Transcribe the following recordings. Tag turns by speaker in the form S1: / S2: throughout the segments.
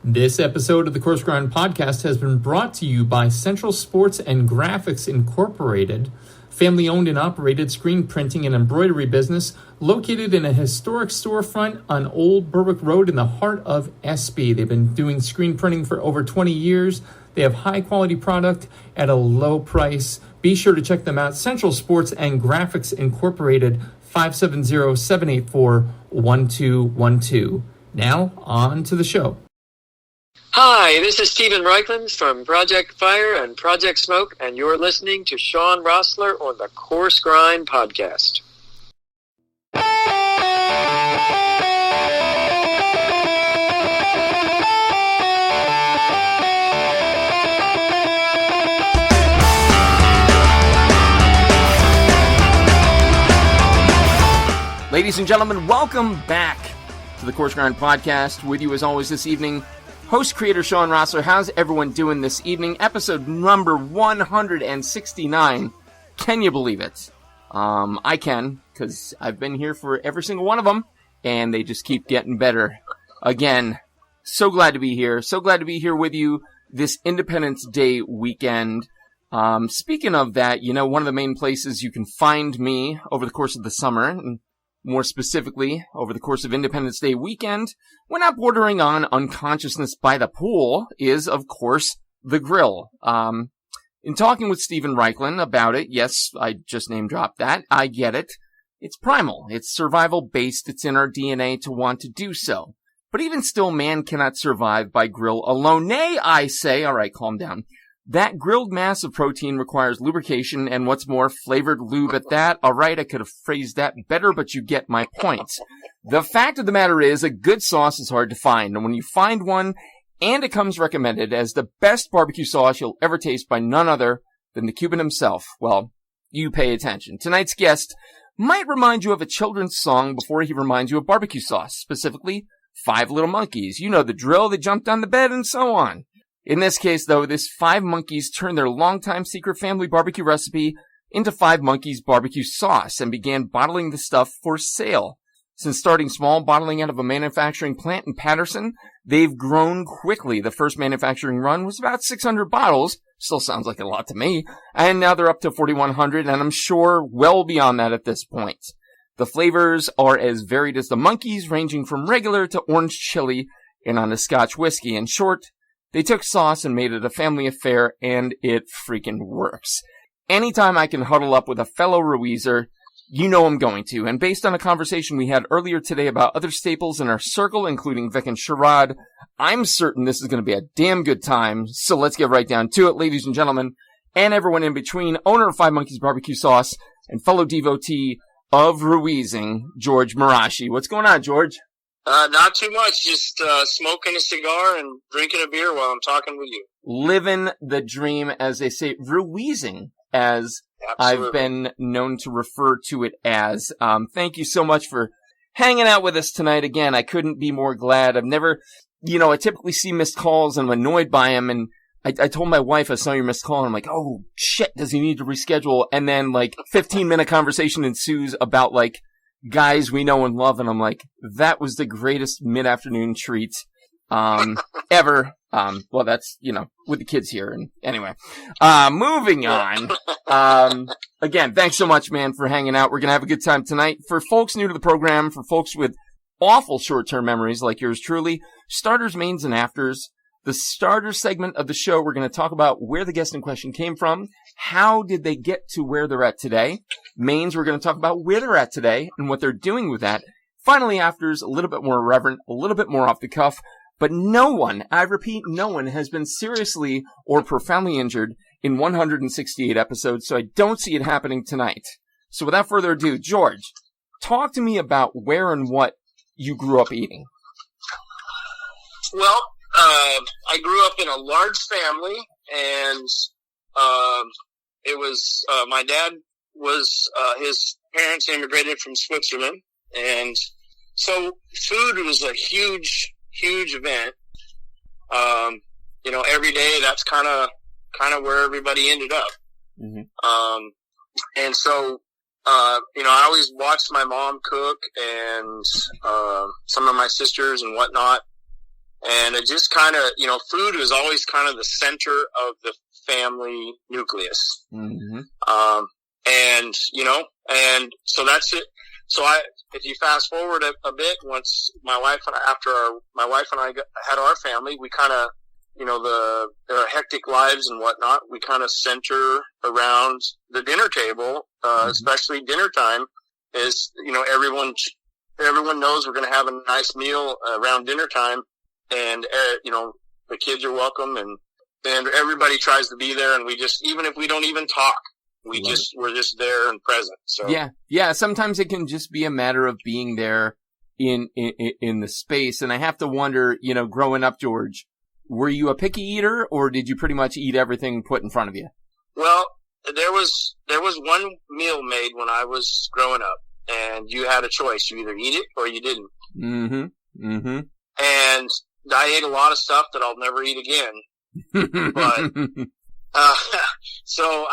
S1: This episode of the Coarse Grind Podcast has been brought to you by Central Sports and Graphics Incorporated, family-owned and operated screen printing and embroidery business located in a historic storefront on Old Berwick Road in the heart of Espy. They've been doing screen printing for over 20 years. They have high-quality product at a low price. Be sure to check them out. Central Sports and Graphics Incorporated, 570-784-1212. Now, on to the show.
S2: Hi, this is Stephen Reichland from Project Fire and Project Smoke, and you're listening to Shawn Rosler on the Coarse Grind Podcast.
S3: Ladies and gentlemen, welcome back to the Coarse Grind Podcast. With you as always this evening, host creator Shawn Rosler. How's everyone doing this evening? Episode number 169. Can you believe it? I can, because I've been here for every single one of them, and they just keep getting better. Again, so glad to be here. So glad to be here with you this Independence Day weekend. Speaking of that, you know, one of the main places you can find me over the course of the summer, and more specifically, over the course of Independence Day weekend, when not bordering on unconsciousness by the pool, is, of course, the grill. In talking with Stephen Reichland about it, yes, I just name-dropped that, I get it. It's primal. It's survival-based. It's in our DNA to want to do so. But even still, man cannot survive by grill alone. Nay, I say, alright, calm down. That grilled mass of protein requires lubrication and what's more, flavored lube at that. Alright, I could have phrased that better, but you get my point. The fact of the matter is, a good sauce is hard to find, and when you find one, and it comes recommended as the best barbecue sauce you'll ever taste by none other than the Cuban himself, well, you pay attention. Tonight's guest might remind you of a children's song before he reminds you of barbecue sauce, specifically Five Little Monkeys. You know the drill, they jumped on the bed and so on. In this case, though, this Five Monkeys turned their longtime secret family barbecue recipe into Five Monkeys BBQ sauce and began bottling the stuff for sale. Since starting small, bottling out of a manufacturing plant in Patterson, they've grown quickly. The first manufacturing run was about 600 bottles, still sounds like a lot to me, and now they're up to 4,100, and I'm sure well beyond that at this point. The flavors are as varied as the Monkeys, ranging from regular to orange chili and on a Scotch whiskey. In short, they took sauce and made it a family affair, and it freaking works. Anytime I can huddle up with a fellow Ruizer, you know I'm going to. And based on a conversation we had earlier today about other staples in our circle, including Vic and Sherrod, I'm certain this is going to be a damn good time. So let's get right down to it, ladies and gentlemen, and everyone in between, owner of Five Monkeys BBQ sauce and fellow devotee of Ruizing, George Morasci. What's going on, George?
S2: Not too much, just smoking a cigar and drinking a beer while I'm talking with you.
S3: Living the dream, as they say, Ruizing, as Absolutely. I've been known to refer to it as. Thank you so much for hanging out with us tonight. Again, I couldn't be more glad. I've never, I typically see missed calls and I'm annoyed by them, and I told my wife I saw your missed call, and I'm like, oh, shit, does he need to reschedule? And then, 15-minute conversation ensues about, guys we know and love, and I'm like, that was the greatest mid-afternoon treat ever. Well, that's, with the kids here. And anyway, moving on. Again, thanks so much, man, for hanging out. We're going to have a good time tonight. For folks new to the program, for folks with awful short-term memories like yours truly, starters, mains, and afters. The starter segment of the show, we're going to talk about where the guest in question came from. How did they get to where they're at today? Mains, we're going to talk about where they're at today and what they're doing with that. Finally, afters, a little bit more irreverent, a little bit more off the cuff. But no one, I repeat, no one has been seriously or profoundly injured in 168 episodes, so I don't see it happening tonight. So without further ado, George, talk to me about where and what you grew up eating.
S2: Well, I grew up in a large family, and it was my dad was his parents immigrated from Switzerland, and so food was a huge event. Every day that's kind of where everybody ended up. Mm-hmm. And so I always watched my mom cook and some of my sisters and whatnot. And it just kind of, food was always kind of the center of the family nucleus.
S3: Mm-hmm.
S2: And so that's it. So if you fast forward a bit, once my wife and I had our family, we kind of, their hectic lives and whatnot, we kind of center around the dinner table, especially dinner time is, everyone knows we're going to have a nice meal around dinner time, and, the kids are welcome, and everybody tries to be there, and we just, even if we don't even talk, we're just there and present. So
S3: yeah. Sometimes it can just be a matter of being there in the space. And I have to wonder, growing up, George, were you a picky eater, or did you pretty much eat everything put in front of you?
S2: Well, there was one meal made when I was growing up, and you had a choice. You either eat it or you didn't.
S3: Mm-hmm. Mm-hmm.
S2: And I ate a lot of stuff that I'll never eat again. But so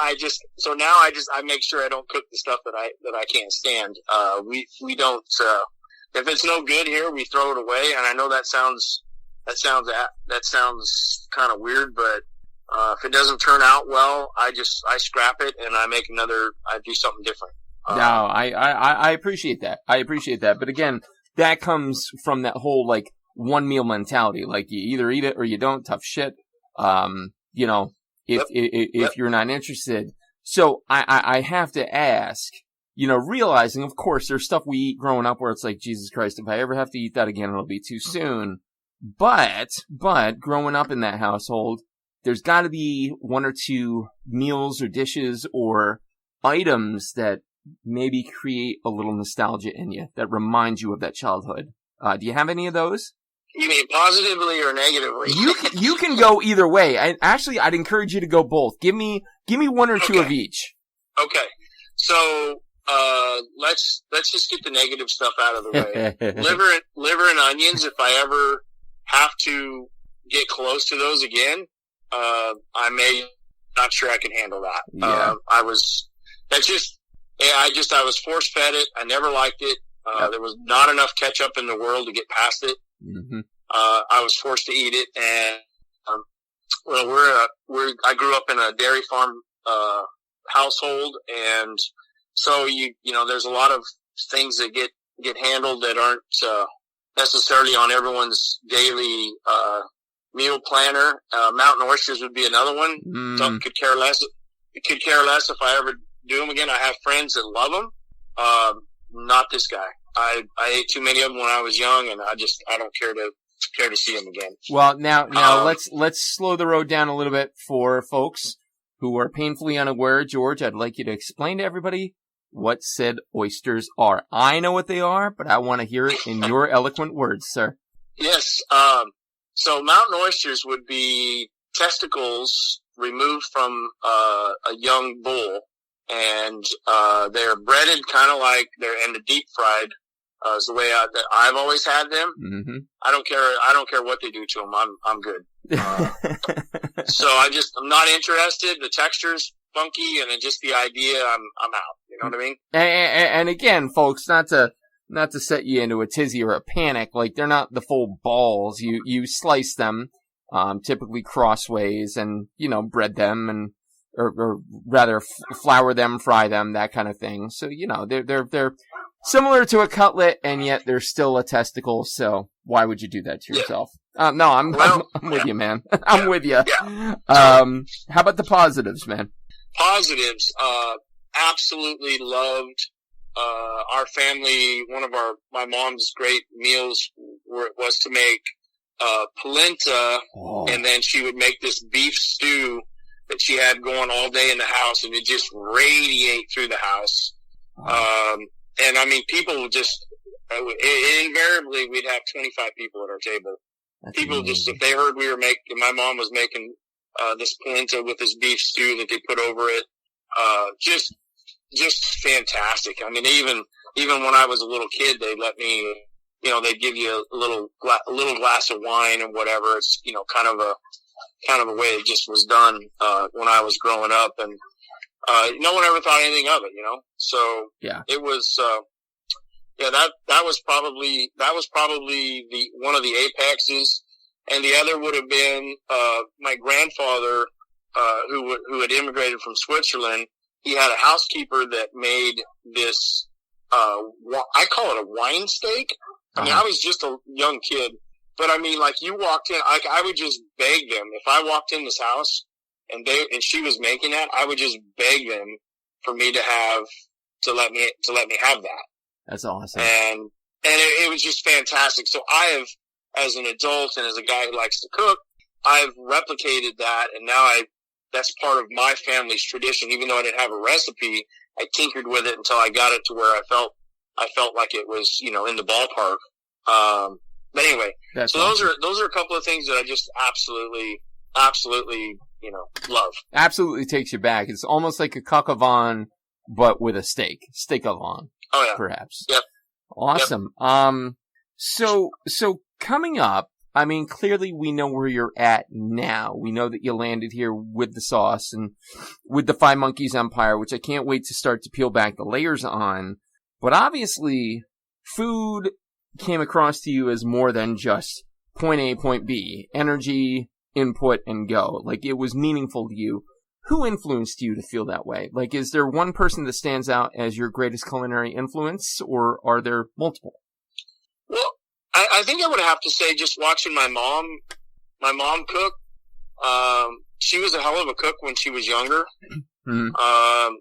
S2: now I make sure I don't cook the stuff that I can't stand. We don't, if it's no good here, we throw it away. And I know that sounds kind of weird, but, if it doesn't turn out well, I scrap it and I do something different.
S3: No, I appreciate that. But again, that comes from that whole, like, one meal mentality. Like, you either eat it or you don't, tough shit. If you're not interested. So I have to ask, realizing, of course, there's stuff we eat growing up where it's like, Jesus Christ, if I ever have to eat that again, it'll be too soon. But growing up in that household, there's got to be one or two meals or dishes or items that maybe create a little nostalgia in you, that remind you of that childhood. Do you have any of those?
S2: You mean positively or negatively?
S3: You can go either way. I'd encourage you to go both. Give me one or two of each.
S2: Okay. So, let's just get the negative stuff out of the way. Liver and onions, if I ever have to get close to those again, not sure I can handle that.
S3: Yeah.
S2: I was force fed it. I never liked it. There was not enough ketchup in the world to get past it.
S3: Mm-hmm.
S2: I was forced to eat it, and I grew up in a dairy farm household, and so there's a lot of things that get handled that aren't necessarily on everyone's daily meal planner. Mountain oysters would be another one. Some could care less. It could care less if I ever do them again. I have friends that love them. Not this guy. I ate too many of them when I was young, and I don't care to see them again.
S3: Well, now let's slow the road down a little bit for folks who are painfully unaware. George, I'd like you to explain to everybody what said oysters are. I know what they are, but I want to hear it in your eloquent words, sir.
S2: Yes. So mountain oysters would be testicles removed from a young bull, and they're breaded kind of like and deep fried. Is the way I've always had them.
S3: Mm-hmm.
S2: I don't care what they do to them. I'm good. So I'm not interested. The texture's funky, and just the idea, I'm out. You know what I mean?
S3: And again, folks, not to set you into a tizzy or a panic. Like, they're not the full balls. You slice them, typically crossways, and bread them, or rather flour them, fry them, that kind of thing. So they're similar to a cutlet, and yet they're still a testicle, so why would you do that to yourself? No, I'm with you, man. I'm with you.
S2: Yeah.
S3: How about the positives, man?
S2: Positives, absolutely loved, our family. One of my mom's great meals was to make, polenta, and then she would make this beef stew that she had going all day in the house, and it just radiate through the house. And I mean, people would just, invariably, we'd have 25 people at our table. That's people amazing. Just, if they heard my mom was making, this polenta with this beef stew that they put over it, just fantastic. I mean, even when I was a little kid, they'd let me, they'd give you a little glass of wine and whatever. It's, kind of a way it just was done, when I was growing up, and, no one ever thought anything of it, So
S3: yeah,
S2: it was, that was probably one of the apexes. and the other would have been my grandfather, who had immigrated from Switzerland. He had a housekeeper that made this, I call it a wine steak. I mean, I was just a young kid, but I mean, like, you walked in, I would just beg them. If I walked in this house and she was making that, I would just beg them for me to let me have that. That's awesome. And it was just fantastic. So I have, as an adult and as a guy who likes to cook, I've replicated that, and now that's part of my family's tradition. Even though I didn't have a recipe, I tinkered with it until I got it to where I felt like it was, in the ballpark. But anyway, that's so awesome. Those are a couple of things that I just absolutely, love. Absolutely takes you back. It's almost like a coq au vin, but with a steak au vin. Oh yeah, perhaps. Yep. Awesome. Yep. So coming up, I mean, clearly we know where you're at now. We know that you landed here with the sauce and with the Five Monkeys empire, which I can't wait to start to peel back the layers on. But obviously, food came across to you as more than just point A, point B, energy, input, and go. Like, it was meaningful to you. Who influenced you to feel that way? Like, is there one person that stands out as your greatest culinary influence, or are there multiple? Well, I think I would have to say just watching my mom cook. She was a hell of a cook when she was younger. Mm-hmm.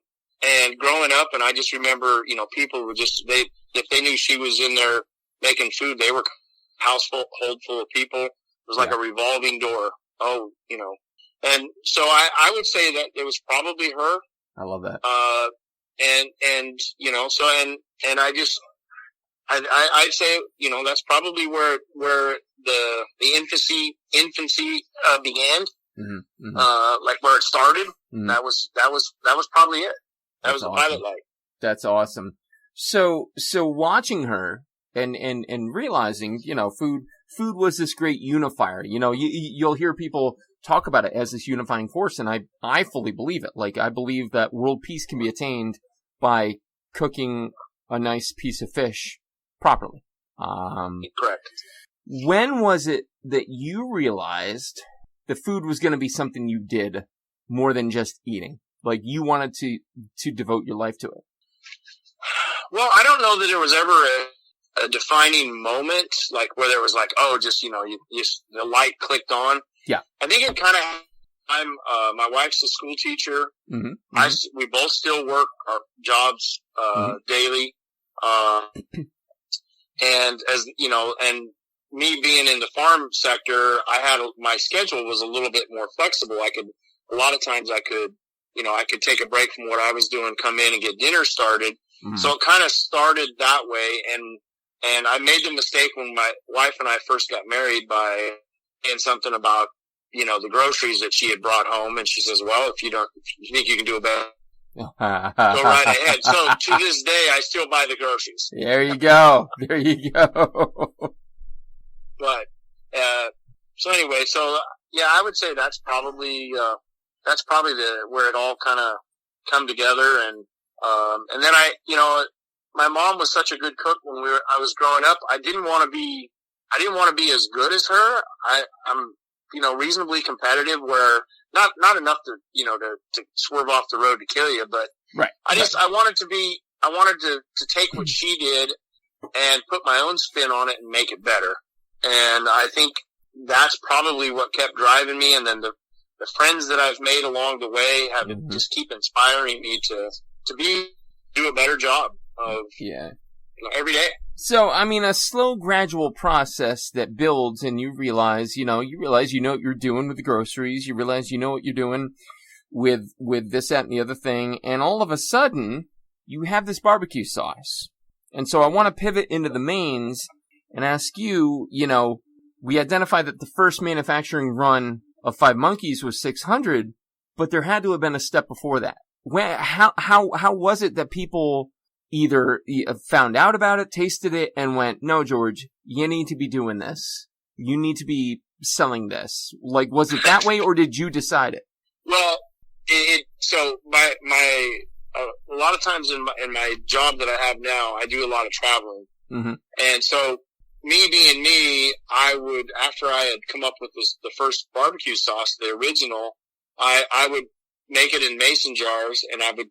S2: And growing up, and I just remember, people would just, if they knew she was in there making food, they were a house full of people. It was like a revolving door. And so I would say that it was probably her. I love that. And I just, I'd say, that's probably where the infancy began. Mm-hmm. Mm-hmm. Like where it started. Mm-hmm. That was probably it. That was the pilot light. That's awesome. So watching her and realizing, food was this great unifier. You'll hear people talk about it as this unifying force, and I fully believe it. Like, I believe that world peace can be attained by cooking a nice piece of fish properly. Correct. When was it that you realized the food was going to be something you did more than just eating? Like, you wanted to devote your life to it? Well, I don't know that there was ever a defining moment, like where there was like, the light clicked on. Yeah. I think it kind of, my wife's a school teacher. Mm-hmm. Mm-hmm. We both still work our jobs, daily. And as, and me being in the farm sector, my schedule was a little bit more flexible. A lot of times I could take a break from what I was doing, come in and get dinner started. Mm-hmm. So it kind of started that way. And I made the mistake when my wife and I first got married by saying something about, the groceries that she had brought home. And she says, well, if you think you can do it better, go right ahead. So to this day, I still buy the groceries. There you go. There you go. But, so anyway, I would say that's probably where it all kind of come together. And then my mom was such a good cook when I was growing up. I didn't want to be as good as her. I'm reasonably competitive, where not enough to swerve off the road to kill you, but right. I wanted to take what she did and put my own spin on it and make it better. And I think that's probably what kept driving me. And then the friends that I've made along the way have just keep inspiring me to do a better job of every day. So, I mean, a slow, gradual process that builds, and you realize what you're doing with the groceries. You realize what you're doing with this, that, and the other thing. And all of a sudden, you have this barbecue sauce. And so I want to pivot into the mains and ask you, we identified that the first manufacturing run of Five Monkeys was 600, but there had to have been a step before that. How was it that people either found out about it, tasted it, and went, no, George, you need to be doing this. You need to be selling this. Like, was it that way, or did you decide it? Well, a lot of times in my job that I have now, I do a lot of traveling. Mm-hmm. And so me being me, I would, after I had come up with the first barbecue sauce, the original, I would make it in mason jars, and I would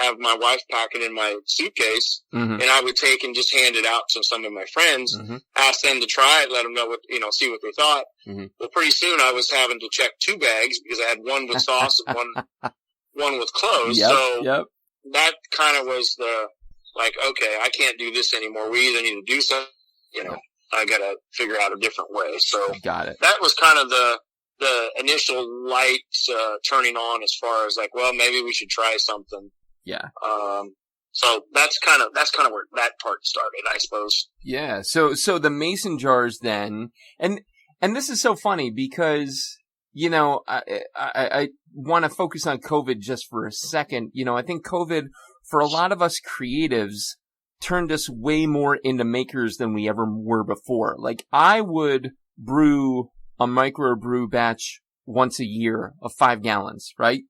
S2: have my wife pack it in my suitcase,
S3: Mm-hmm.
S2: and I would take and just hand it out to some of my friends,
S3: Mm-hmm.
S2: ask them to try it, let them know what, see what they thought.
S3: Mm-hmm.
S2: Well, pretty soon I was having to check 2 bags because I had one with sauce and one with cloves.
S3: Yep.
S2: That kind of was okay, I can't do this anymore. We either need to do something, I got to figure out a different way. So
S3: Got it.
S2: that was kind of the initial light turning on as far as maybe we should try something.
S3: Yeah.
S2: So that's kind of where that part started, I suppose.
S3: Yeah. So the mason jars then, and this is so funny because, I want to focus on COVID just for a second. I think COVID, for a lot of us creatives, turned us way more into makers than we ever were before. Like, I would brew a microbrew batch once a year of 5 gallons, right?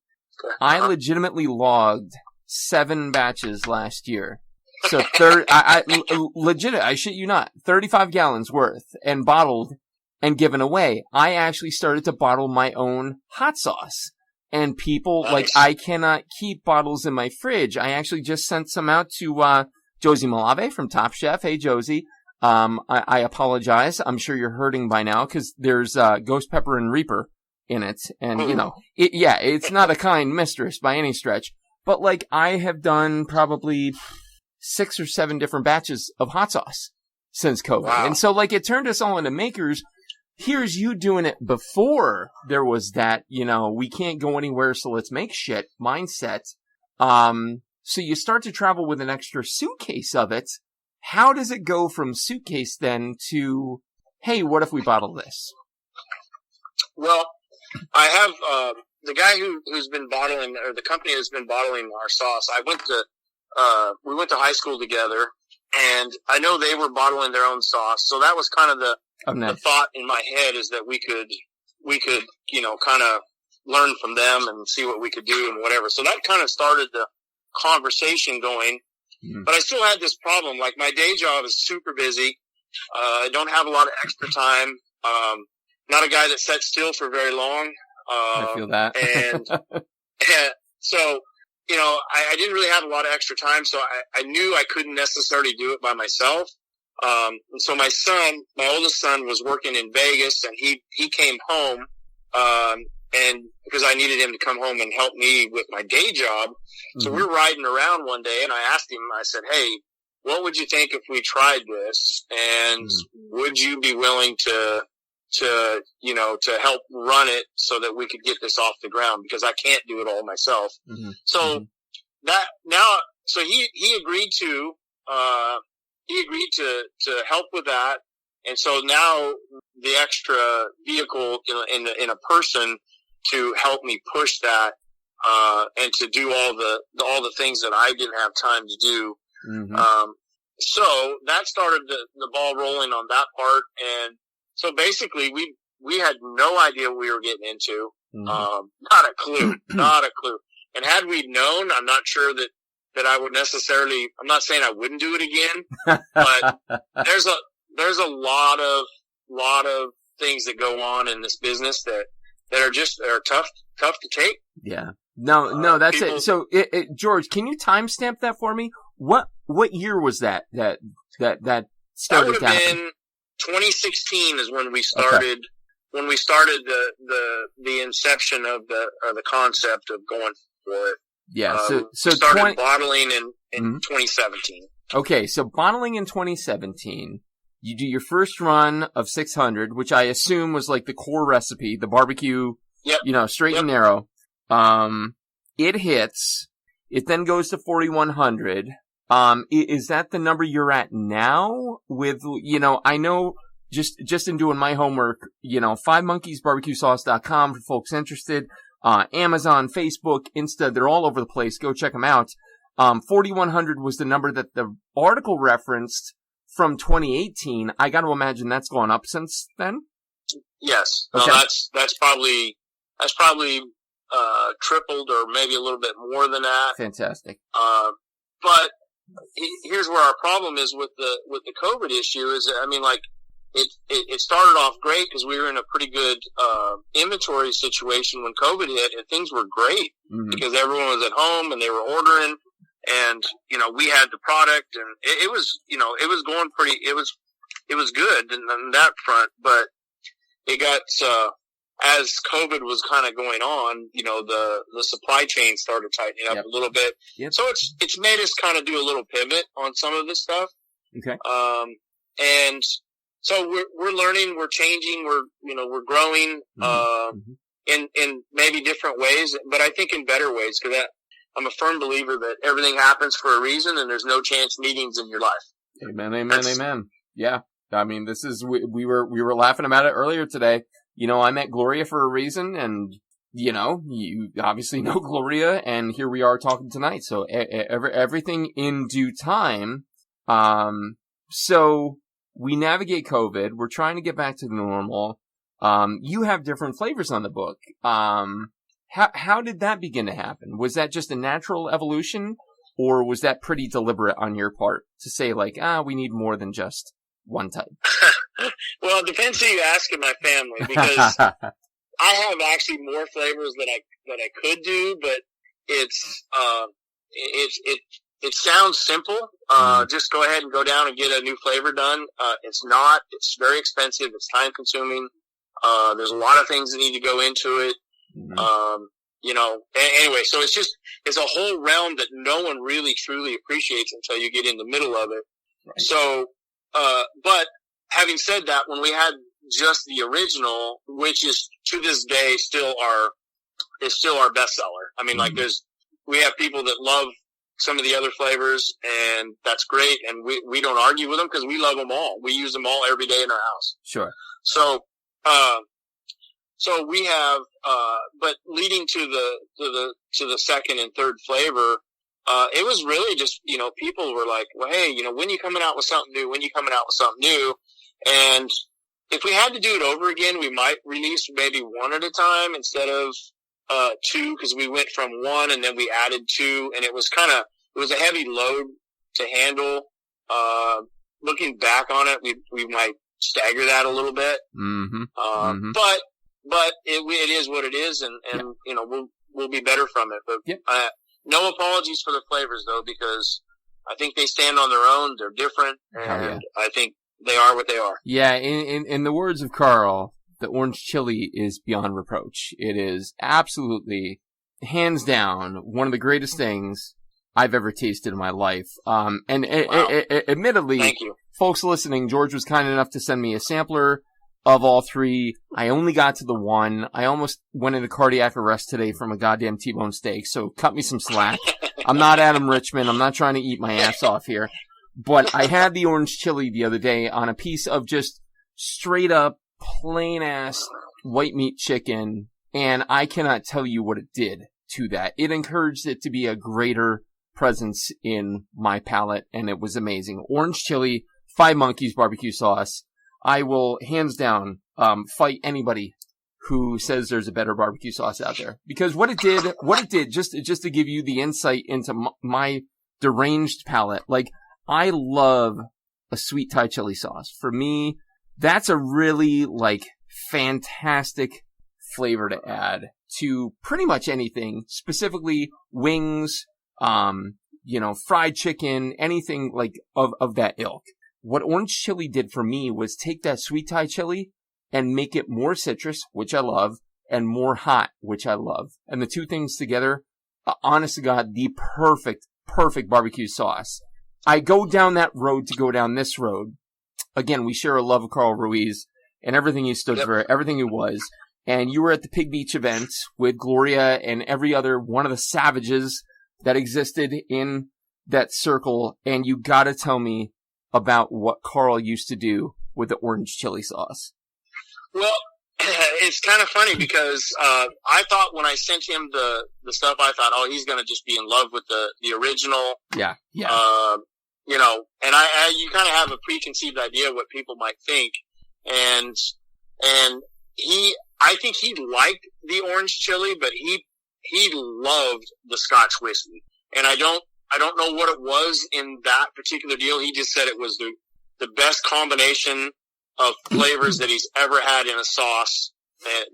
S3: I legitimately logged 7 batches last year. So I shit you not, 35 gallons worth, and bottled and given away. I actually started to bottle my own hot sauce. And people,
S2: nice.
S3: I cannot keep bottles in my fridge. I actually just sent some out to Josie Malave from Top Chef. Hey, Josie. I apologize. I'm sure you're hurting by now because there's ghost pepper and reaper in it. And, it's not a kind mistress by any stretch. But, I have done probably 6 or 7 different batches of hot sauce since COVID.
S2: Wow.
S3: And so, it turned us all into makers. Here's you doing it before there was that, we can't go anywhere, so let's make shit mindset. So you start to travel with an extra suitcase of it. How does it go from suitcase then to, hey, what if we bottle this?
S2: Well, I have the guy who's been bottling, or the company that's been bottling our sauce. We went to high school together, and I know they were bottling their own sauce. So that was kind of the thought in my head, is that we could kind of learn from them and see what we could do and whatever. So that kind of started the conversation going. Mm-hmm. But I still had this problem. My day job is super busy. I don't have a lot of extra time. Not a guy that sits still for very long.
S3: I feel that.
S2: and so, I didn't really have a lot of extra time. So I knew I couldn't necessarily do it by myself. And so my oldest son was working in Vegas, and he came home, and because I needed him to come home and help me with my day job. So
S3: Mm-hmm.
S2: we were riding around one day, and I asked him, I said, hey, what would you think if we tried this? And would you be willing to help run it so that we could get this off the ground? Because I can't do it all myself.
S3: Mm-hmm.
S2: So so he agreed to help with that. And so now the extra vehicle in a person to help me push that, and to do all the things that I didn't have time to do.
S3: Mm-hmm.
S2: So that started the ball rolling on that part. And so basically we had no idea what we were getting into.
S3: Mm-hmm.
S2: Not a clue. And had we known, I'm not sure that I would necessarily, I'm not saying I wouldn't do it again, but there's a lot of things that go on in this business that are tough to take.
S3: Yeah. No, that's
S2: people,
S3: it. So, George, can you timestamp that for me? What year was that started?
S2: That would have been 2016 is when we started. Okay. When we started the inception of the concept of going for it.
S3: Yeah. So
S2: we started bottling in 2017.
S3: Okay. So bottling in 2017. You do your first run of 600, which I assume was the core recipe, the barbecue, straight and narrow. It hits. It then goes to 4,100. Is that the number you're at now? With, I know just in doing my homework, 5monkeysbbqsauce.com for folks interested. Amazon, Facebook, Insta, they're all over the place. Go check them out. 4,100 was the number that the article referenced from 2018. I got to imagine that's gone up since then.
S2: Yes.
S3: Okay.
S2: No, that's probably tripled or maybe a little bit more than that.
S3: Fantastic.
S2: But here's where our problem is with the COVID issue is, I mean, like, it started off great because we were in a pretty good inventory situation when COVID hit, and things were great because everyone was at home and they were ordering, and we had the product, and it was going pretty. It was good on that front, but it got as COVID was kind of going on, the supply chain started tightening up a little bit. Yep. So it's made us kind of do a little pivot on some of this stuff.
S3: Okay.
S2: And so we're learning, we're changing, we're growing, in maybe different ways, but I think in better ways, because I'm a firm believer that everything happens for a reason and there's no chance meetings in your life.
S3: Amen, amen, amen. Yeah. I mean, this is, we were laughing about it earlier today. I met Gloria for a reason, and, you obviously know Gloria, and here we are talking tonight. So everything in due time. So we navigate COVID. We're trying to get back to the normal. You have different flavors on the book. How did that begin to happen? Was that just a natural evolution, or was that pretty deliberate on your part to say, like, we need more than just one type?
S2: Well, it depends who you ask in my family, because I have actually more flavors that I could do, but it sounds simple. Just go ahead and go down and get a new flavor done. It's not. It's very expensive. It's time consuming. There's a lot of things that need to go into it. Anyway, so it's a whole realm that no one really truly appreciates until you get in the middle of it. Right. So, but having said that, when we had just the original, which is to this day still our bestseller. I mean, like we have people that love some of the other flavors, and that's great. And we don't argue with them because we love them all. We use them all every day in our house.
S3: Sure.
S2: So we have, but leading to the second and third flavor, it was really just, people were like, well, hey, when you coming out with something new? When you coming out with something new? And if we had to do it over again, we might release maybe one at a time instead of, two, because we went from one and then we added two, and it was a heavy load to handle. Looking back on it, we might stagger that a little bit. But it is what it is, and we'll be better from it. But no apologies for the flavors though, because I think they stand on their own. They're different, and I think they are what they are.
S3: Yeah, in the words of Carl, the orange chili is beyond reproach. It is absolutely, hands down, one of the greatest things I've ever tasted in my life. Admittedly,
S2: thank you.
S3: Folks listening, George was kind enough to send me a sampler of all three. I only got to the one. I almost went into cardiac arrest today from a goddamn T-bone steak, so cut me some slack. I'm not Adam Richman. I'm not trying to eat my ass off here. But I had the orange chili the other day on a piece of just straight up plain ass white meat chicken, and I cannot tell you what it did to that. It encouraged it to be a greater presence in my palate, and it was amazing. Orange chili, Five Monkeys BBQ sauce. I will hands down fight anybody who says there's a better barbecue sauce out there, because what it did, just to give you the insight into my deranged palate. Like, I love a sweet Thai chili sauce. For me, that's a really fantastic flavor to add to pretty much anything, specifically wings, fried chicken, anything of that ilk. What orange chili did for me was take that sweet Thai chili and make it more citrus, which I love, and more hot, which I love. And the two things together, honest to God, the perfect barbecue sauce. I go down that road to go down this road. Again, we share a love of Carl Ruiz and everything he stood for, everything he was. And you were at the Pig Beach event with Gloria and every other one of the savages that existed in that circle. And you gotta tell me about what Carl used to do with the orange chili sauce.
S2: Well, it's kind of funny because I thought when I sent him the stuff, I thought, oh, he's going to just be in love with the original.
S3: Yeah.
S2: And you kind of have a preconceived idea of what people might think. And I think he liked the orange chili, but he loved the Scotch whiskey. And I don't I don't know what it was in that particular deal. He just said it was the best combination of flavors that he's ever had in a sauce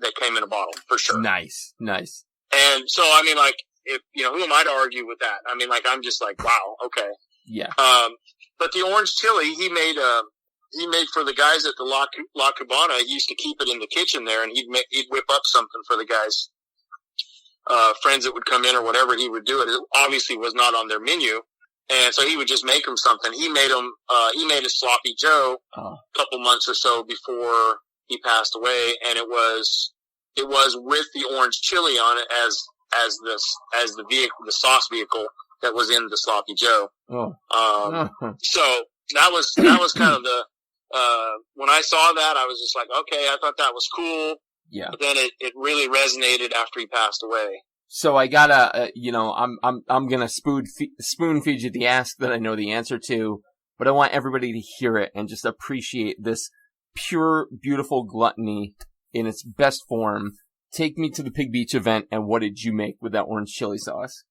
S2: that came in a bottle, for sure.
S3: Nice.
S2: And so, I mean, like, if, you know, who am I to argue with that? I mean, like, I'm just like, wow, okay.
S3: Yeah.
S2: But the orange chili, he made for the guys at the La Cubana. He used to keep it in the kitchen there, and he'd whip up something for the guys, friends that would come in or whatever. He would do it. It obviously was not on their menu. And so he would just make them something. He made a Sloppy Joe a couple months or so before he passed away. And it was with the orange chili on it as the vehicle, the sauce vehicle that was in the Sloppy Joe. So that was kind of the, when I saw that, I was just like, okay, I thought that was cool.
S3: Yeah.
S2: But then it really resonated after he passed away.
S3: So I gotta, I'm gonna spoon feed you the ask that I know the answer to, but I want everybody to hear it and just appreciate this pure, beautiful gluttony in its best form. Take me to the Pig Beach event, and what did you make with that orange chili sauce?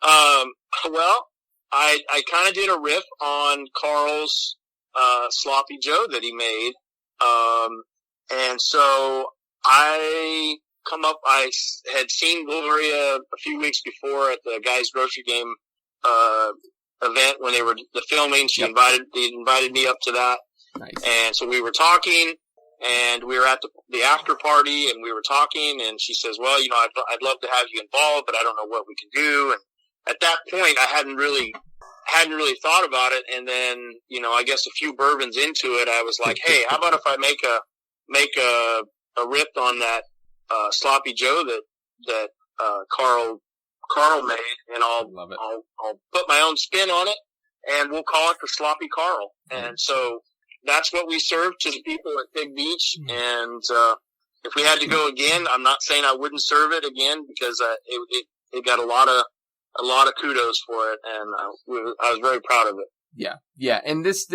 S2: Well, I kind of did a riff on Carl's, Sloppy Joe that he made. And so I had seen Gloria a few weeks before at the Guys Grocery Game, event when they were the filming. They invited me up to that.
S3: Nice. And
S2: so we were talking, and we were at the after party, and we were talking, and she says, well, you know, I'd love to have you involved, but I don't know what we can do. And at that point, I hadn't really thought about it. And then, you know, I guess a few bourbons into it, I was like, hey, how about if I make a rip on that, Sloppy Joe that Carl made, and I'll put my own spin on it, and we'll call it the Sloppy Carl. And so that's what we served to the people at Pig Beach. And if we had to go again, I'm not saying I wouldn't serve it again, because it got a lot of kudos for it, and I was very proud of it.
S3: Yeah. And this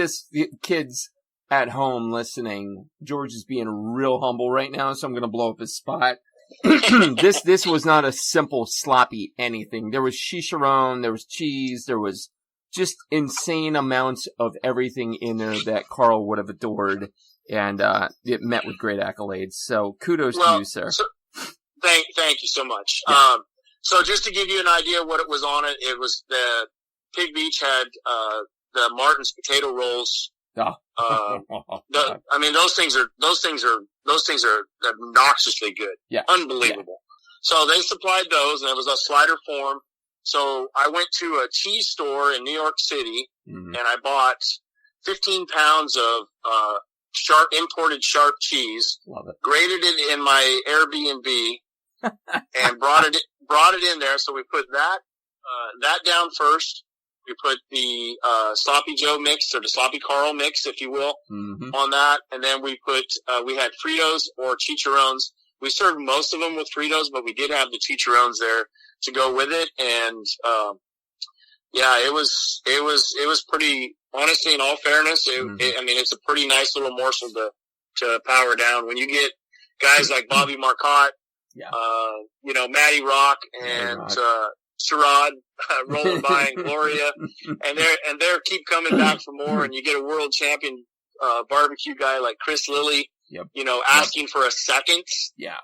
S3: kids at home listening, George is being real humble right now, so I'm going to blow up his spot. This was not a simple sloppy anything. There was chicharron, there was cheese, there was just insane amounts of everything in there that Carl would have adored, and it met with great accolades. So kudos to you, sir.
S2: So, thank you so much.
S3: Yeah.
S2: So just to give you an idea what it was on it, it was the Pig Beach had the Martin's potato rolls. I mean, those things are obnoxiously good.
S3: Yeah.
S2: Unbelievable. Yeah. So they supplied those, and it was a slider form. So I went to a cheese store in New York City, and I bought 15 pounds of imported sharp cheese.
S3: Love it.
S2: Graded it in my Airbnb, and brought it in there. So we put that down first. We put the Sloppy Joe mix, or the Sloppy Carl mix, if you will, on that. And then we put, we had Fritos or chicharrones. We served most of them with Fritos, but we did have the chicharrones there to go with it. And, yeah, it was pretty, honestly, in all fairness, I mean, it's a pretty nice little morsel to power down. When you get guys like Bobby Marcotte, you know, Matty Rock, and, Sherrod rolling by, and Gloria, and they're keep coming back for more. And you get a world champion barbecue guy like Chris Lilly, you know, asking for a second.
S3: Yeah.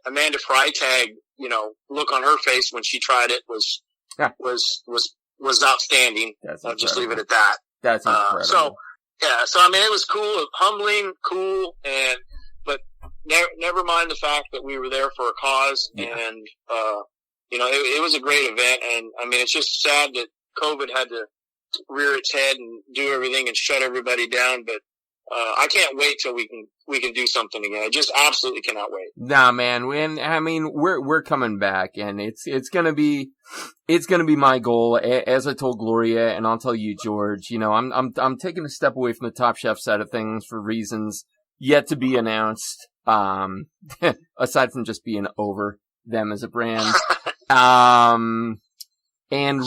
S2: Amanda Freitag, you know, look on her face when she tried it was outstanding. I'll just leave it at that.
S3: That's incredible.
S2: So I mean, it was cool, humbling, cool, but never mind the fact that we were there for a cause, and you know, it was a great event. And I mean, it's just sad that COVID had to rear its head and do everything and shut everybody down. But I can't wait till we can do something again. I just absolutely cannot wait.
S3: Nah, man. We're coming back, and it's gonna be my goal. As I told Gloria, and I'll tell you, George. You know, I'm taking a step away from the Top Chef side of things for reasons yet to be announced. Aside from just being over them as a brand. And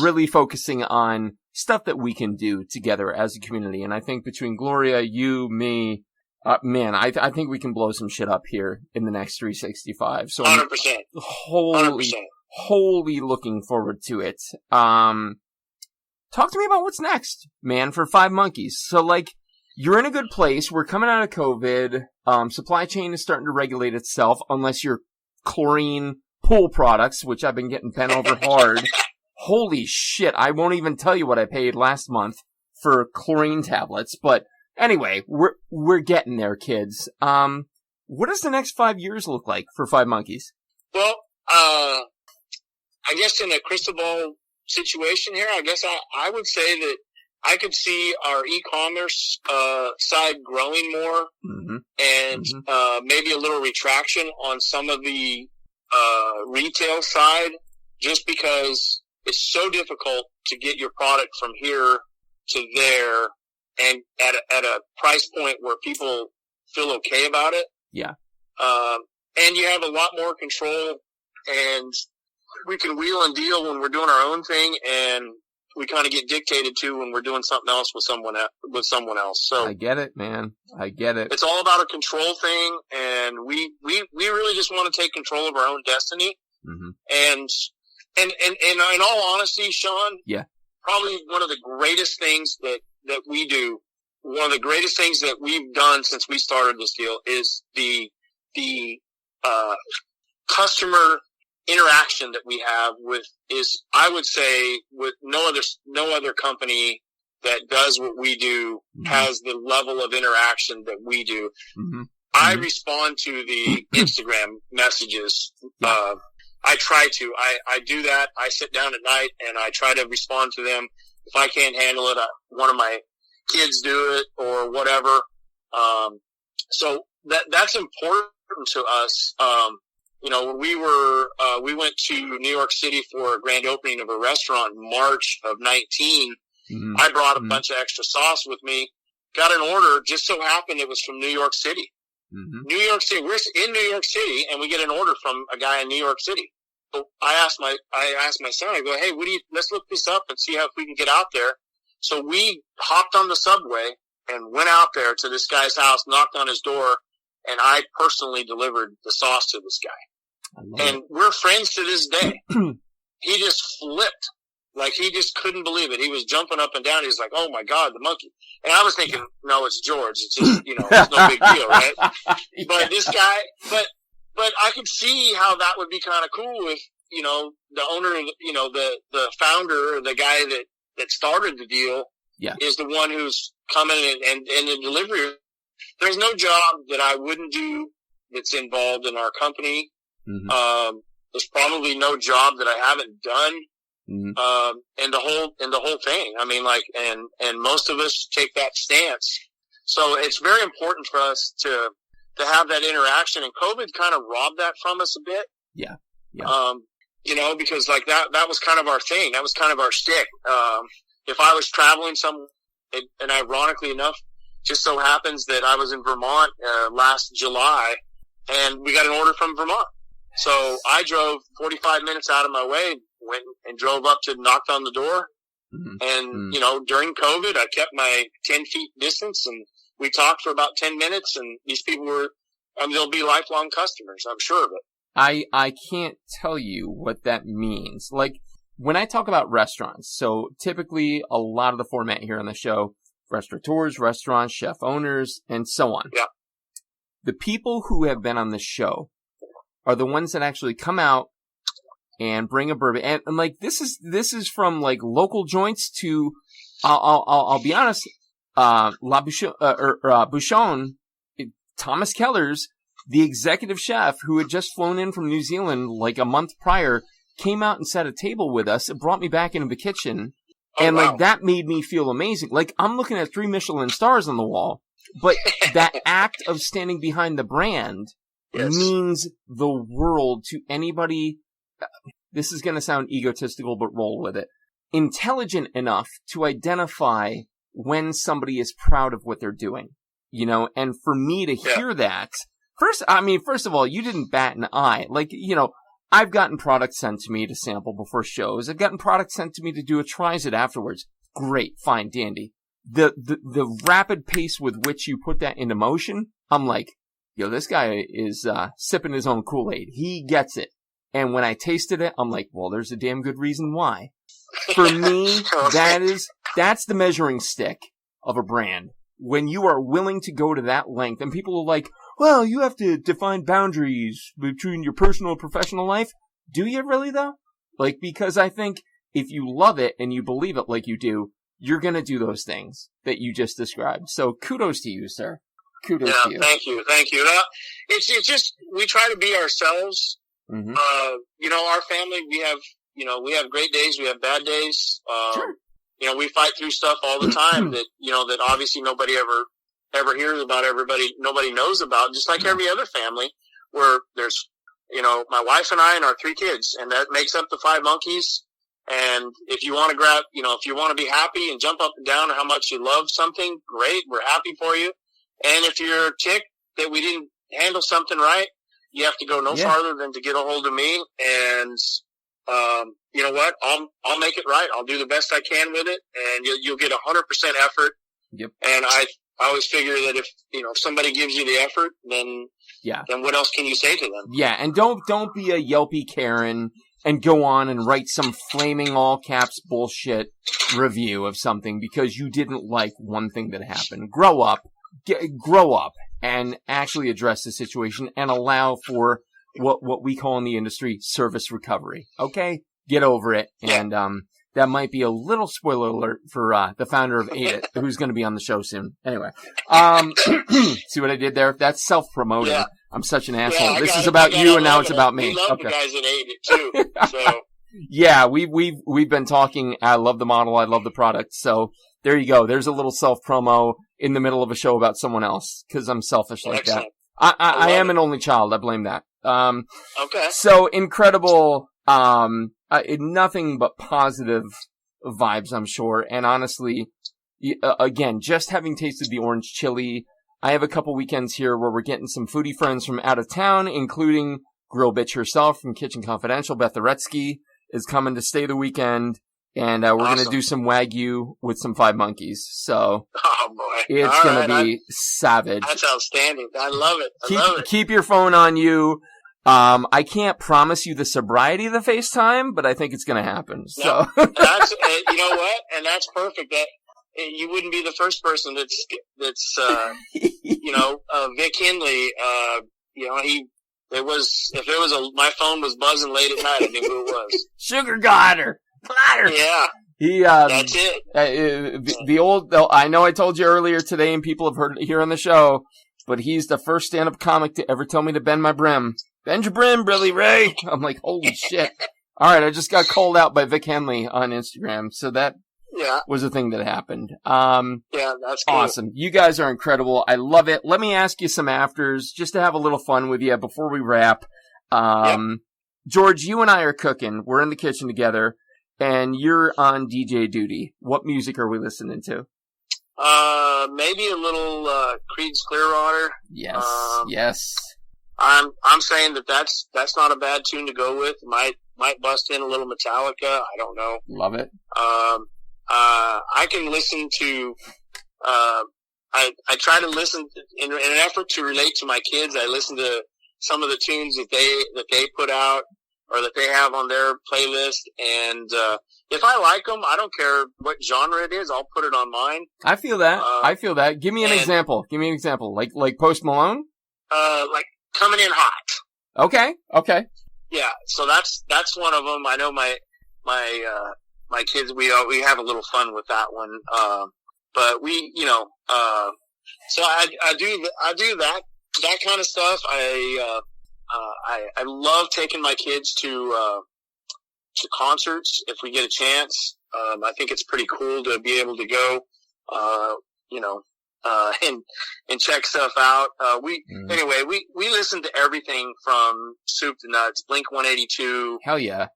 S3: really focusing on stuff that we can do together as a community. And I think between Gloria, you, me, man, I think we can blow some shit up here in the next 365. So
S2: 100%.
S3: Wholly looking forward to it. talk to me about what's next, man, for Five Monkeys. So, like, you're in a good place. We're coming out of COVID. Supply chain is starting to regulate itself, unless you're chlorine pool products, which I've been getting bent over hard. Holy shit, I won't even tell you what I paid last month for chlorine tablets. But anyway, we're getting there, kids. What does the next 5 years look like for Five Monkeys?
S2: Well, I guess in a crystal ball situation here, I guess I would say that I could see our e-commerce side growing more, and maybe a little retraction on some of the retail side, just because it's so difficult to get your product from here to there, and at a price point where people feel okay about it.
S3: Yeah.
S2: And you have a lot more control, and we can wheel and deal when we're doing our own thing, and we kind of get dictated to when we're doing something else with someone else. So
S3: I get it, man. I get it.
S2: It's all about a control thing, and we really just want to take control of our own destiny. And in all honesty, Shawn, probably one of the greatest things that we do, one of the greatest things that we've done since we started this deal is the customer interaction that we have I would say with no other company that does what we do has the level of interaction that we do. I respond to the Instagram messages. I try to. I do that. I sit down at night and I try to respond to them. If I can't handle it, one of my kids do it or whatever. So that's important to us. When we went to New York City for a grand opening of a restaurant in March of 19. I brought a bunch of extra sauce with me, got an order, just so happened it was from New York City. New York City. We're in New York City and we get an order from a guy in New York City. So I asked my son, I go, hey, let's look this up and see if we can get out there. So we hopped on the subway and went out there to this guy's house, knocked on his door, and I personally delivered the sauce to this guy. And we're friends to this day. He just flipped. Like, he just couldn't believe it. He was jumping up and down. He was like, oh my God, the monkey. And I was thinking, no, it's George. It's just, it's no big deal, right? But this guy, but I could see how that would be kind of cool if, the owner, the founder, the guy that started the deal is the one who's coming and the delivery. There's no job that I wouldn't do that's involved in our company. There's probably no job that I haven't done. And the whole thing. I mean, and most of us take that stance. So it's very important for us to have that interaction, and COVID kind of robbed that from us a bit. Yeah. Because that was kind of our thing. That was kind of our shtick. If I was traveling and ironically enough, just so happens that I was in Vermont, last July, and we got an order from Vermont. So I drove 45 minutes out of my way, went and drove up to knocked on the door. And, during COVID, I kept my 10 feet distance, and we talked for about 10 minutes, and these people they'll be lifelong customers, I'm sure of it.
S3: I can't tell you what that means. Like, when I talk about restaurants, so typically a lot of the format here on the show, restaurateurs, restaurants, chef owners, and so on.
S2: Yeah.
S3: The people who have been on the show are the ones that actually come out and bring a bourbon. And like, this is from like local joints to, I'll be honest, Bouchon, Thomas Keller's, the executive chef who had just flown in from New Zealand like a month prior, came out and set a table with us. It brought me back into the kitchen. And like, that made me feel amazing. Like, I'm looking at 3 Michelin stars on the wall, but that act of standing behind the brand means the world to anybody. This is going to sound egotistical, but roll with it. Intelligent enough to identify when somebody is proud of what they're doing, and for me to hear that, first of all, you didn't bat an eye. Like, I've gotten products sent to me to sample before shows. I've gotten products sent to me to do a tries it afterwards. Great, fine, dandy. The rapid pace with which you put that into motion, I'm like, this guy is sipping his own Kool-Aid. He gets it. And when I tasted it, I'm like, well, there's a damn good reason why. For me, that's the measuring stick of a brand. When you are willing to go to that length, and people are like, well, you have to define boundaries between your personal and professional life. Do you really, though? Like, because I think if you love it and you believe it like you do, you're going to do those things that you just described. So kudos to you, sir. Kudos to you.
S2: Thank you. It's just, we try to be ourselves. Mm-hmm. Our family, we have great days, we have bad days. Sure. We fight through stuff all the time that obviously nobody ever hears about, nobody knows about, just like every other family where there's, my wife and I and our 3 kids, and that makes up the 5 Monkeys. And if you want to if you want to be happy and jump up and down on how much you love something, great, we're happy for you. And if you're ticked that we didn't handle something right, you have to go no farther than to get a hold of me. And, you know what? I'll make it right. I'll do the best I can with it, and you'll get 100% effort. Yep. And I always figure that if somebody gives you the effort, then what else can you say to them?
S3: Yeah, and don't be a Yelpy Karen and go on and write some flaming all caps bullshit review of something because you didn't like one thing that happened. Grow up and actually address the situation and allow for what we call in the industry service recovery. Okay? Get over it. Yeah. And that might be a little spoiler alert for the founder of Ate It, who's going to be on the show soon. Anyway. See what I did there? That's self-promoting. Yeah. I'm such an asshole. Yeah, this is about you, and now it's about me.
S2: We love the guys that Ate It, too. So.
S3: Yeah, we've been talking. I love the model. I love the product. So there you go. There's a little self-promo in the middle of a show about someone else, because I'm selfish like that. I am an only child. I blame that.
S2: Okay.
S3: So incredible. Nothing but positive vibes, I'm sure. And honestly, again, just having tasted the orange chili, I have a couple weekends here where we're getting some foodie friends from out of town, including Grill Bitch herself from Kitchen Confidential. Beth Aretsky is coming to stay the weekend. And we're going to do some Wagyu with some 5 Monkeys. So it's going to be savage.
S2: That's outstanding. I love it.
S3: Keep your phone on you. I can't promise you the sobriety of the FaceTime, but I think it's going to happen. So
S2: that's you know what? And that's perfect. That you wouldn't be the first person that's Vic Hindley. My phone was buzzing late at night. I think who it was.
S3: Sugar got her. Platter.
S2: Yeah. That's it.
S3: The old, I know I told you earlier today and people have heard it here on the show, but he's the first stand-up comic to ever tell me to bend my brim. Bend your brim, Billy Ray. I'm like, holy shit. All right. I just got called out by Vic Henley on Instagram. So that was a thing that happened.
S2: That's cool.
S3: Awesome. You guys are incredible. I love it. Let me ask you some afters just to have a little fun with you before we wrap. George, you and I are cooking. We're in the kitchen together. And you're on DJ duty. What music are we listening to?
S2: Maybe a little Creed's Clearwater.
S3: Yes.
S2: I'm saying that's not a bad tune to go with. Might bust in a little Metallica. I don't know.
S3: Love it.
S2: I can listen to. I try to listen in an effort to relate to my kids. I listen to some of the tunes that they put out, or that they have on their playlist. And, if I like them, I don't care what genre it is, I'll put it on mine.
S3: I feel that. Give me an example. Like Post Malone?
S2: Like Coming In Hot.
S3: Okay.
S2: Yeah. So that's one of them. I know my kids, we have a little fun with that one. But so I do that kind of stuff. I love taking my kids to concerts if we get a chance. I think it's pretty cool to be able to go, and check stuff out. Anyway, we listen to everything from soup to nuts, Blink 182.
S3: Hell yeah.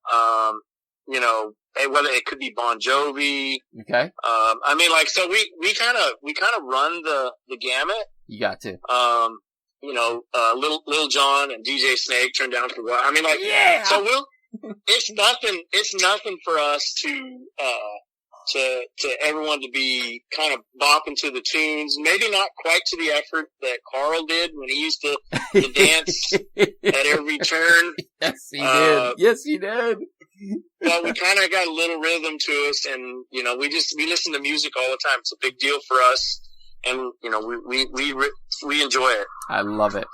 S2: Whether it could be Bon Jovi.
S3: Okay.
S2: So we kind of run the gamut.
S3: You got to.
S2: Lil Jon and DJ Snake turned down for what?
S3: yeah.
S2: So it's nothing for us to everyone to be kind of bopping to the tunes. Maybe not quite to the effort that Carl did when he used to dance at every turn.
S3: Yes, he did. Yes, he did.
S2: Well, we kind of got a little rhythm to us, and we listen to music all the time. It's a big deal for us, and we enjoy it.
S3: I love it.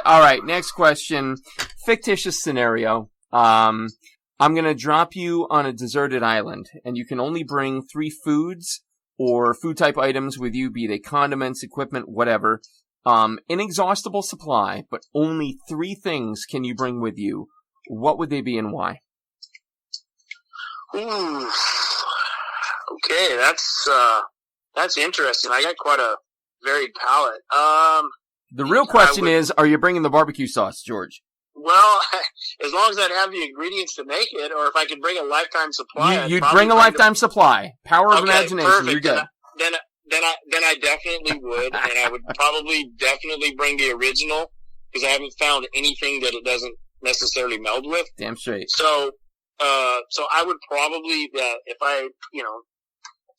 S3: All right, next question. Fictitious scenario. I'm gonna drop you on a deserted island, and you can only bring 3 foods or food type items with you, be they condiments, equipment, whatever. Inexhaustible supply, but only 3 things can you bring with you. What would they be and why?
S2: Ooh. Okay, that's interesting. I got quite a varied palate.
S3: The real question is, are you bringing the barbecue sauce, George?
S2: Well, as long as I'd have the ingredients to make it, or if I could bring a lifetime supply,
S3: you'd bring a lifetime supply. Power of imagination.
S2: Perfect.
S3: You're good.
S2: Then I definitely would, and I would probably definitely bring the original because I haven't found anything that it doesn't necessarily meld with.
S3: Damn straight.
S2: So I would probably, if I,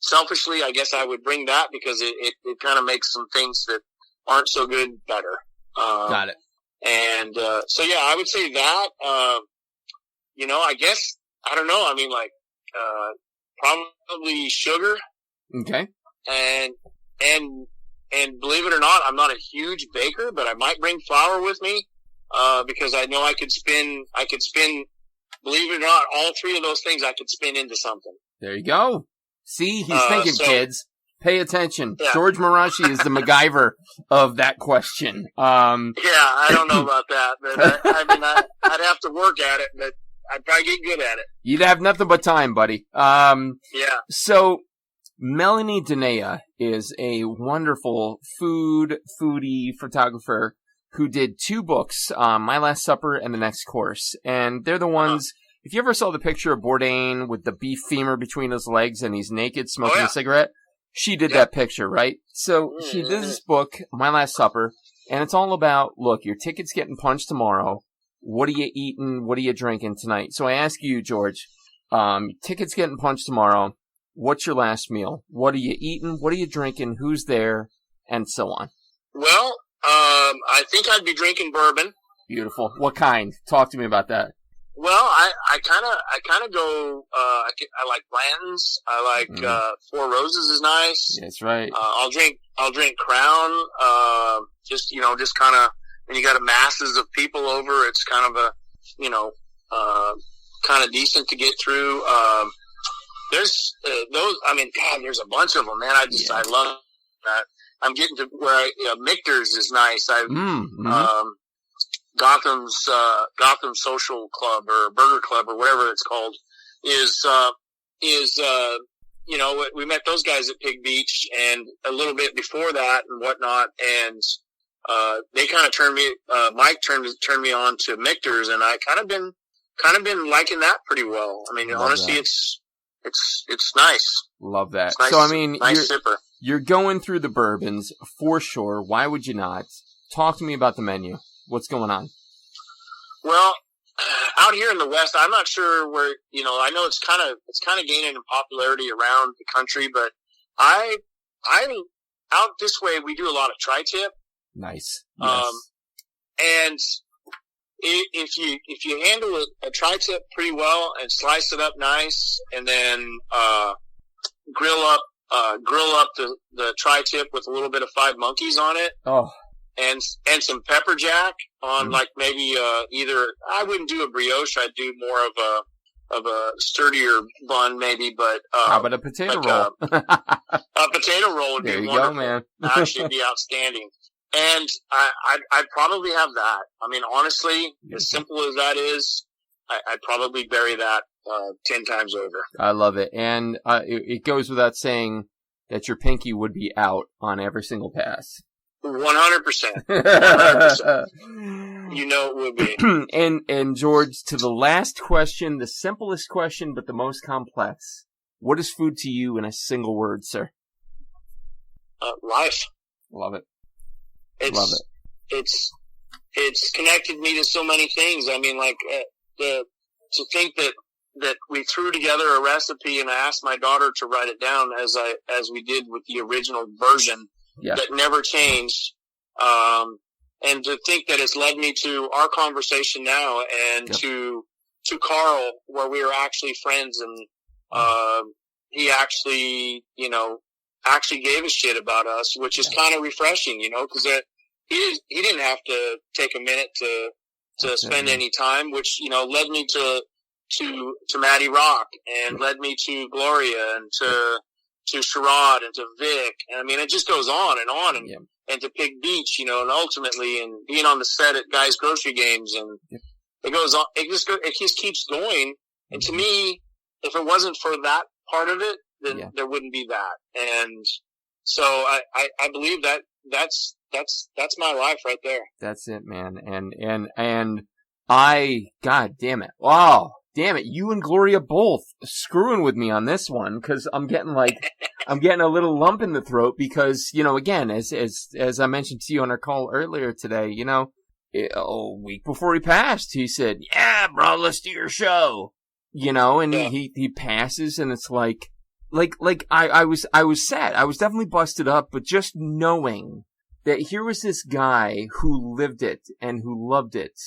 S2: selfishly, I guess I would bring that because it kind of makes some things that aren't so good better.
S3: Got it.
S2: And I would say that. I guess I don't know. I mean, probably sugar.
S3: Okay.
S2: And believe it or not, I'm not a huge baker, but I might bring flour with me because I know I could spin. Believe it or not, all 3 of those things I could spin into something.
S3: There you go. See, he's thinking, kids. Pay attention.
S2: Yeah.
S3: George Morasci is the MacGyver of that question.
S2: Yeah, I don't know about that, but I'd have to work at it, but I'd probably get good at it.
S3: You'd have nothing but time, buddy.
S2: Yeah.
S3: So, Melanie Denea is a wonderful foodie photographer who did 2 books, My Last Supper and The Next Course. And they're the ones, if you ever saw the picture of Bourdain with the beef femur between his legs and he's naked smoking a cigarette, she did that picture, right? So she did this book, My Last Supper, and it's all about, look, your ticket's getting punched tomorrow. What are you eating? What are you drinking tonight? So I ask you, George, ticket's getting punched tomorrow. What's your last meal? What are you eating? What are you drinking? Who's there? And so on.
S2: Well, I think I'd be drinking bourbon.
S3: Beautiful. What kind? Talk to me about that.
S2: Well, I kind of go. I like Blanton's. I like Four Roses is nice.
S3: That's right.
S2: I'll drink Crown. Just kind of when you got masses of people over, it's kind of kind of decent to get through. There's those. I mean, God, there's a bunch of them, man. I love that. I'm getting to where Michter's is nice. Gotham Social Club or Burger Club or whatever it's called is we met those guys at Pig Beach and a little bit before that and whatnot, and they kind of Mike turned me on to Michter's, and I kind of been liking that pretty well. I mean, honestly, it's nice.
S3: Love that.
S2: It's nice,
S3: so I mean,
S2: nice sipper.
S3: You're going through the bourbons for sure. Why would you not? Talk to me about the menu. What's going on? Well,
S2: out here in the West, I'm not sure where, I know it's kind of gaining in popularity around the country, but I out this way, we do a lot of tri-tip.
S3: Nice. Yes.
S2: And if you handle a tri-tip pretty well and slice it up nice and then, grill up the tri-tip with a little bit of Five Monkeys on it.
S3: Oh.
S2: And some pepper jack on like maybe either I wouldn't do a brioche, I'd do more of a sturdier bun maybe, but
S3: how about a potato roll?
S2: A potato roll would
S3: there
S2: be
S3: you
S2: wonderful.
S3: Go, man.
S2: Actually be outstanding. And I'd probably have that. I mean, honestly, as simple as that is, I'd probably bury that 10 times over.
S3: I love it. And it goes without saying that your pinky would be out on every single pass.
S2: 100%. 100%. It would be.
S3: And George, to the last question, the simplest question, but the most complex. What is food to you in a single word, sir?
S2: Life.
S3: Love it.
S2: Love it. It's connected me to so many things. I mean, to think that we threw together a recipe and I asked my daughter to write it down as we did with the original version. Yeah. That never changed. And to think that it's led me to our conversation now and to to Carl where we were actually friends, and he actually, actually gave a shit about us, which is kind of refreshing, because he didn't have to take a minute to spend any time, which, led me to Maddie Rock, and led me to Gloria, and to Sherrod, and to Vic. And I mean, it just goes on, and to Pig Beach, and ultimately, and being on the set at guys' grocery games, and it goes on, it just keeps going. And to me, if it wasn't for that part of it, then there wouldn't be that. And so I believe that's my life right there.
S3: That's it, man. And God damn it. Wow. Damn it. You and Gloria both screwing with me on this one, because I'm getting a little lump in the throat because, again, as I mentioned to you on our call earlier today, a week before he passed, he said, "Yeah, bro, let's do your show." And he passes, and it's like I was sad. I was definitely busted up, but just knowing that here was this guy who lived it and who loved it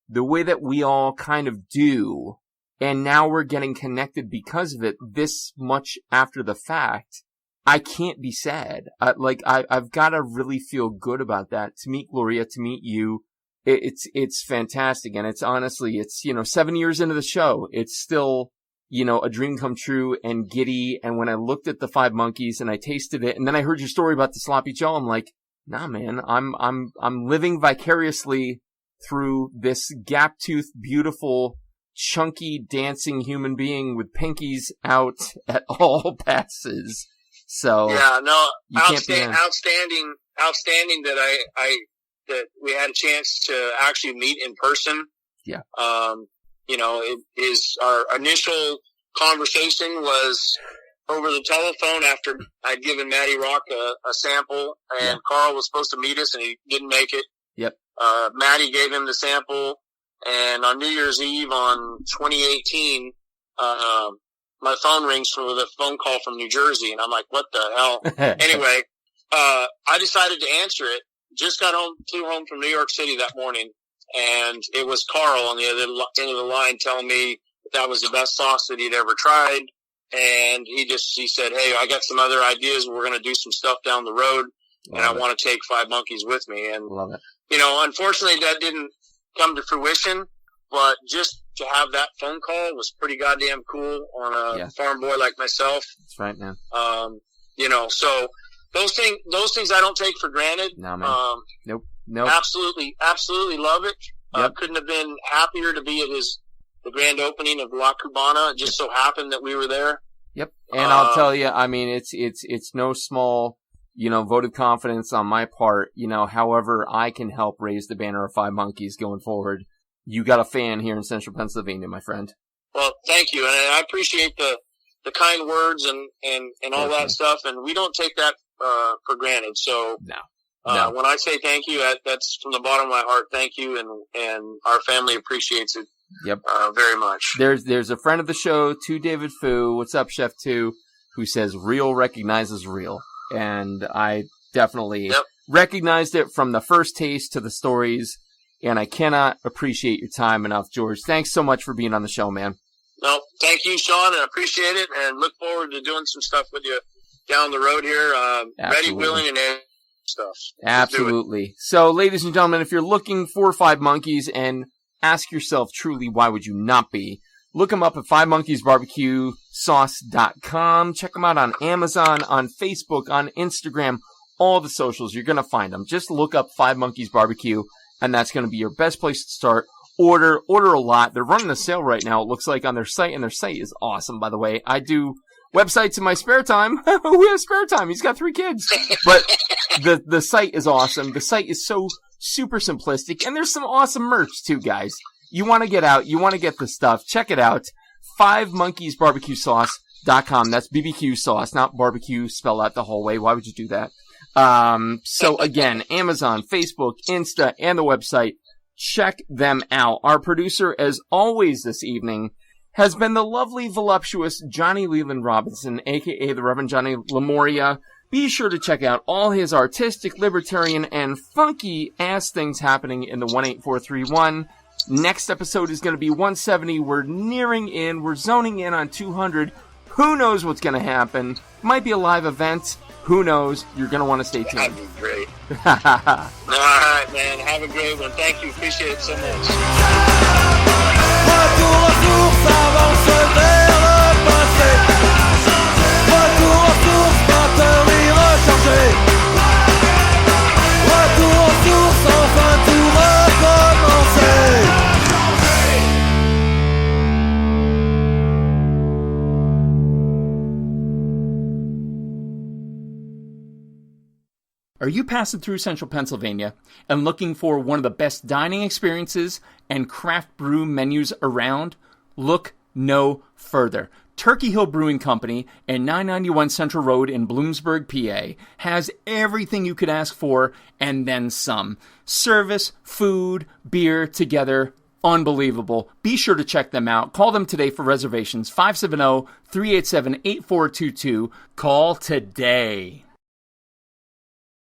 S3: the way that we all kind of do, and now we're getting connected because of it this much after the fact, I can't be sad. I've got to really feel good about that. To meet Gloria, to meet you, it's fantastic. And it's honestly, 7 years into the show, it's still, a dream come true and giddy. And when I looked at the Five Monkeys and I tasted it, and then I heard your story about the sloppy Joe, I'm like, nah, man, I'm living vicariously through this gap-toothed, beautiful, chunky, dancing human being with pinkies out at all passes. So
S2: outstanding that that we had a chance to actually meet in person.
S3: Yeah.
S2: It is our initial conversation was over the telephone after I'd given Maddie Rock a sample, and Carl was supposed to meet us, and he didn't make it.
S3: Yep.
S2: Maddie gave him the sample, and on New Year's Eve on 2018, my phone rings with a phone call from New Jersey, and I'm like, what the hell? Anyway, I decided to answer it. Just flew home from New York City that morning, and it was Carl on the other end of the line telling me that was the best sauce that he'd ever tried. And he said, "Hey, I got some other ideas. We're going to do some stuff down the road, and I want to take Five Monkeys with me." And,
S3: love it.
S2: Unfortunately that didn't come to fruition, but just to have that phone call was pretty goddamn cool on a farm boy like myself.
S3: That's right, man.
S2: So those things I don't take for granted.
S3: No, man. Nope.
S2: Absolutely love it.
S3: Yep.
S2: Couldn't have been happier to be at the grand opening of La Cubana. It just so happened that we were there.
S3: Yep. And I'll tell you, I mean, it's no small, vote of confidence on my part. However I can help raise the banner of Five Monkeys going forward. You got a fan here in Central Pennsylvania, my friend.
S2: Well, thank you. And I appreciate the kind words and all that stuff. And we don't take that, for granted. So,
S3: no.
S2: When I say thank you, that's from the bottom of my heart. Thank you. And our family appreciates it.
S3: Yep.
S2: Very much.
S3: There's a friend of the show, David Fu. What's up, Chef 2? Who says real recognizes real. And I definitely recognized it from the first taste to the stories. And I cannot appreciate your time enough, George. Thanks so much for being on the show, man.
S2: No, thank you, Shawn, and I appreciate it, and look forward to doing some stuff with you down the road here. Ready, willing, and stuff.
S3: Absolutely. So, ladies and gentlemen, if you're looking for Five Monkeys and ask yourself truly, why would you not be? Look them up at FiveMonkeysBBQSauce.com. Check them out on Amazon, on Facebook, on Instagram, all the socials. You're going to find them. Just look up Five Monkeys BBQ, and that's going to be your best place to start. Order a lot. They're running a sale right now, it looks like, on their site, and their site is awesome, by the way. I do websites in my spare time. Who has spare time? He's got 3 kids. But the site is awesome. The site is so super simplistic, and there's some awesome merch, too, guys. You want to get out. You want to get the stuff. Check it out. FiveMonkeysBBQSauce.com. That's BBQ sauce, not barbecue spelled out the whole way. Why would you do that? So, again, Amazon, Facebook, Insta, and the website. Check them out. Our producer, as always this evening, has been the lovely, voluptuous Johnny Leland Robinson, a.k.a. the Reverend Johnny Lamoria. Be sure to check out all his artistic, libertarian, and funky-ass things happening in the 18431. Next episode is going to be 170. We're nearing in. We're zoning in on 200. Who knows what's going to happen? Might be a live event. Who knows? You're going to want to stay tuned.
S2: That'd be great. All right, man. Have a great one. Thank you. Appreciate it so much.
S3: Are you passing through central Pennsylvania and looking for one of the best dining experiences and craft brew menus around? Look no further. Turkey Hill Brewing Company and 991 Central Road in Bloomsburg, PA has everything you could ask for and then some. Service, food, beer together. Unbelievable. Be sure to check them out. Call them today for reservations. 570-387-8422. Call today.